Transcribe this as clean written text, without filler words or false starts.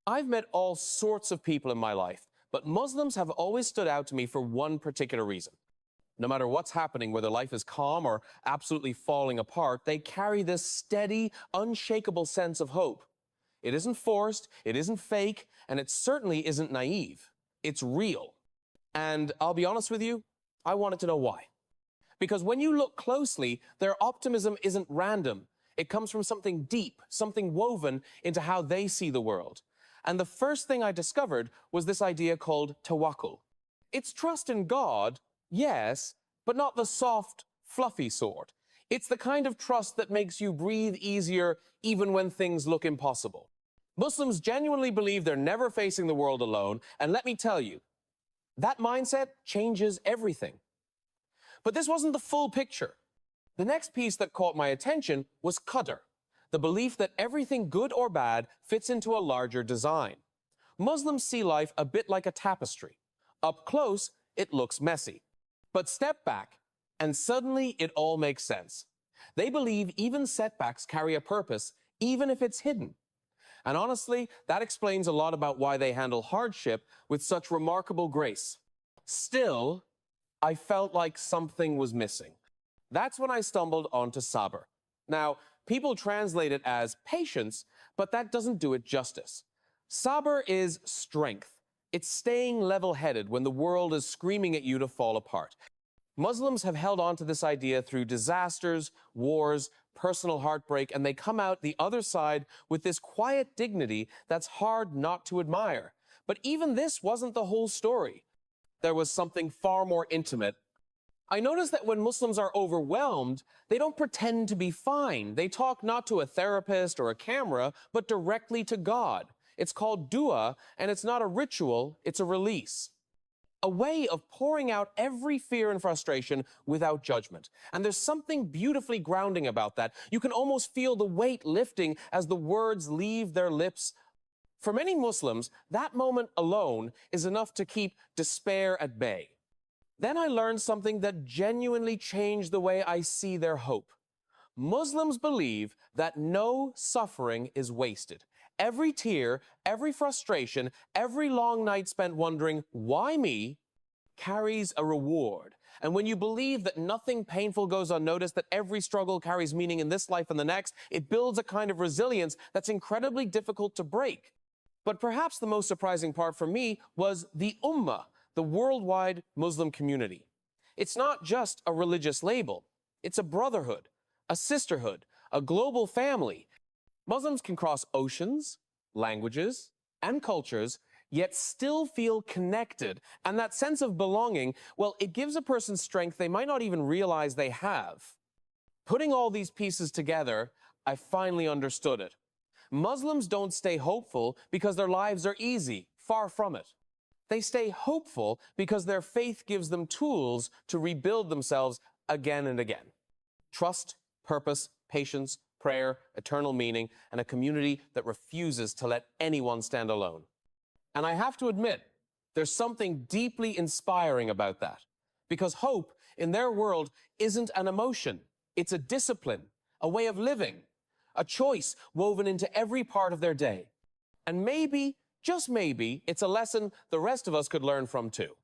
I've met all sorts of people in my life, but Muslims have always stood out to me for one particular reason. No matter what's happening, whether life is calm or absolutely falling apart, they carry this steady, unshakable sense of hope. It isn't forced, it isn't fake, and it certainly isn't naive. It's real. And I'll be honest with you, I wanted to know why. Because when you look closely, their optimism isn't random. It comes from something deep, something woven into how they see the world. And the first thing I discovered was this idea called tawakkul. It's trust in God, yes, but not the soft, fluffy sort. It's the kind of trust that makes you breathe easier even when things look impossible. Muslims genuinely believe they're never facing the world alone, and let me tell you, that mindset changes everything. But this wasn't the full picture. The next piece that caught my attention was qadr, the belief that everything good or bad fits into a larger design. Muslims see life a bit like a tapestry. Up close, it looks messy. But step back, and suddenly it all makes sense. They believe even setbacks carry a purpose, even if it's hidden. And honestly, that explains a lot about why they handle hardship with such remarkable grace. Still, I felt like something was missing. That's when I stumbled onto sabr. Now, people translate it as patience, but that doesn't do it justice. Sabr is strength. It's staying level-headed when the world is screaming at you to fall apart. Muslims have held on to this idea through disasters, wars, personal heartbreak, and they come out the other side with this quiet dignity that's hard not to admire. But even this wasn't the whole story. There was something far more intimate. I noticed that when Muslims are overwhelmed, they don't pretend to be fine. They talk not to a therapist or a camera, but directly to God. It's called dua, and it's not a ritual, it's a release. A way of pouring out every fear and frustration without judgment. And there's something beautifully grounding about that. You can almost feel the weight lifting as the words leave their lips. For many Muslims, that moment alone is enough to keep despair at bay. Then I learned something that genuinely changed the way I see their hope. Muslims believe that no suffering is wasted. Every tear, every frustration, every long night spent wondering, why me, carries a reward. And when you believe that nothing painful goes unnoticed, that every struggle carries meaning in this life and the next, it builds a kind of resilience that's incredibly difficult to break. But perhaps the most surprising part for me was the Ummah, the worldwide Muslim community. It's not just a religious label. It's a brotherhood, a sisterhood, a global family. Muslims can cross oceans, languages, and cultures, yet still feel connected. And that sense of belonging, well, it gives a person strength they might not even realize they have. Putting all these pieces together, I finally understood it. Muslims don't stay hopeful because their lives are easy, far from it. They stay hopeful because their faith gives them tools to rebuild themselves again and again. Trust, purpose, patience, prayer, eternal meaning, and a community that refuses to let anyone stand alone. And I have to admit, there's something deeply inspiring about that. Because hope in their world isn't an emotion. It's a discipline, a way of living, a choice woven into every part of their day. And maybe, just maybe, it's a lesson the rest of us could learn from too.